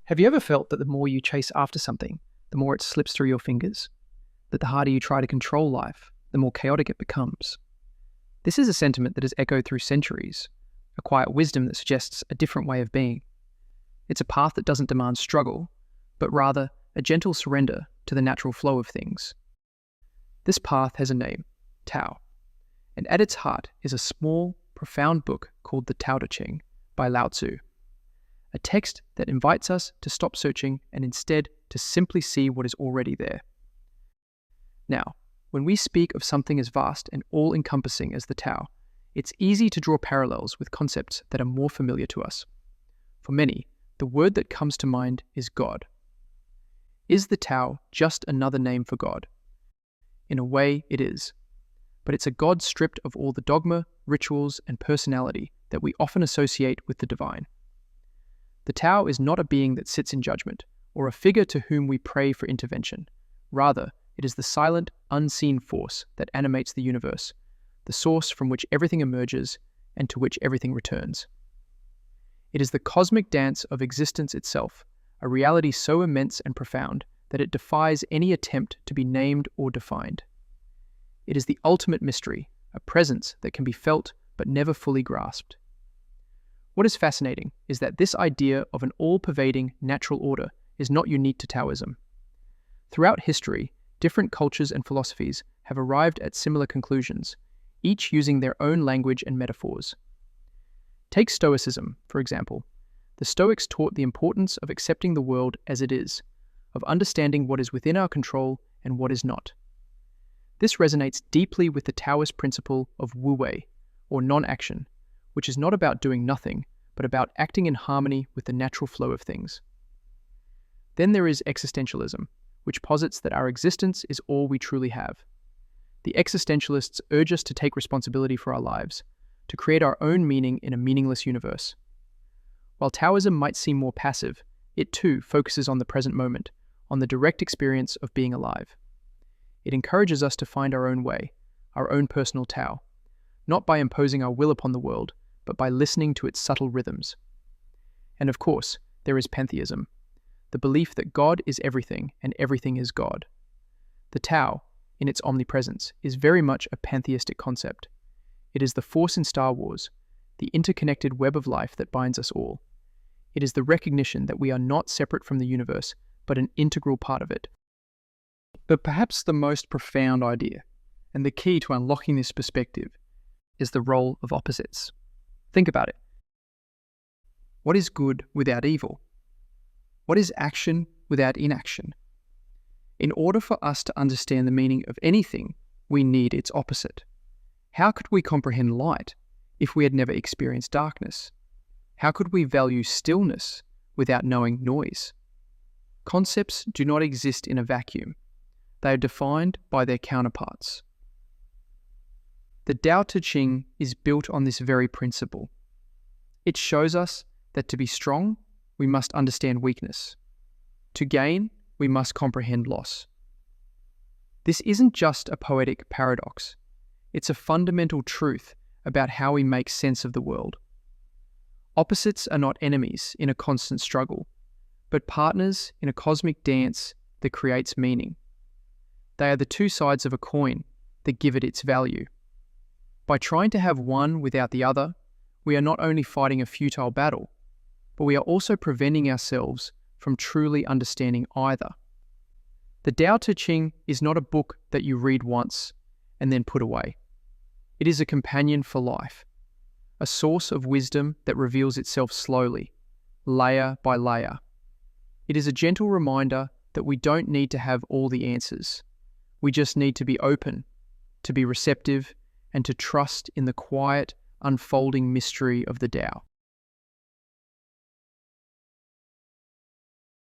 Have you ever felt that the more you chase after something, the more it slips through your fingers? That the harder you try to control life, the more chaotic it becomes? This is a sentiment that has echoed through centuries, a quiet wisdom that suggests a different way of being. It's a path that doesn't demand struggle, but rather a gentle surrender to the natural flow of things. This path has a name, Tao, and at its heart is a small, profound book called the Tao Te Ching by Laozi, a text that invites us to stop searching and instead to simply see what is already there. Now, when we speak of something as vast and all-encompassing as the Tao, it's easy to draw parallels with concepts that are more familiar to us. For many, the word that comes to mind is God. Is the Tao just another name for God? In a way, it is. But it's a God stripped of all the dogma, rituals, and personality that we often associate with the divine. The Tao is not a being that sits in judgment, or a figure to whom we pray for intervention. Rather, it is the silent, unseen force that animates the universe, the source from which everything emerges and to which everything returns. It is the cosmic dance of existence itself, a reality so immense and profound that it defies any attempt to be named or defined. It is the ultimate mystery, a presence that can be felt but never fully grasped. What is fascinating is that this idea of an all-pervading natural order is not unique to Taoism. Throughout history, different cultures and philosophies have arrived at similar conclusions, each using their own language and metaphors. Take Stoicism, for example. The Stoics taught the importance of accepting the world as it is, of understanding what is within our control and what is not. This resonates deeply with the Taoist principle of wu-wei, or non-action, which is not about doing nothing, but about acting in harmony with the natural flow of things. Then there is Existentialism, which posits that our existence is all we truly have. The existentialists urge us to take responsibility for our lives, to create our own meaning in a meaningless universe. While Taoism might seem more passive, it too focuses on the present moment, on the direct experience of being alive. It encourages us to find our own way, our own personal Tao, not by imposing our will upon the world, but by listening to its subtle rhythms. And of course, there is Pantheism, the belief that God is everything and everything is God. The Tao, in its omnipresence, is very much a pantheistic concept. It is the Force in Star Wars, the interconnected web of life that binds us all. It is the recognition that we are not separate from the universe, but an integral part of it. But perhaps the most profound idea, and the key to unlocking this perspective, is the role of opposites. Think about it. What is good without evil? What is action without inaction? In order for us to understand the meaning of anything, we need its opposite. How could we comprehend light if we had never experienced darkness? How could we value stillness without knowing noise? Concepts do not exist in a vacuum. They are defined by their counterparts. The Tao Te Ching is built on this very principle. It shows us that to be strong, we must understand weakness. To gain, we must comprehend loss. This isn't just a poetic paradox. It's a fundamental truth about how we make sense of the world. Opposites are not enemies in a constant struggle, but partners in a cosmic dance that creates meaning. They are the two sides of a coin that give it its value. By trying to have one without the other, we are not only fighting a futile battle, but we are also preventing ourselves from truly understanding either. The Tao Te Ching is not a book that you read once and then put away. It is a companion for life, a source of wisdom that reveals itself slowly, layer by layer. It is a gentle reminder that we don't need to have all the answers. We just need to be open, to be receptive, and to trust in the quiet, unfolding mystery of the Tao.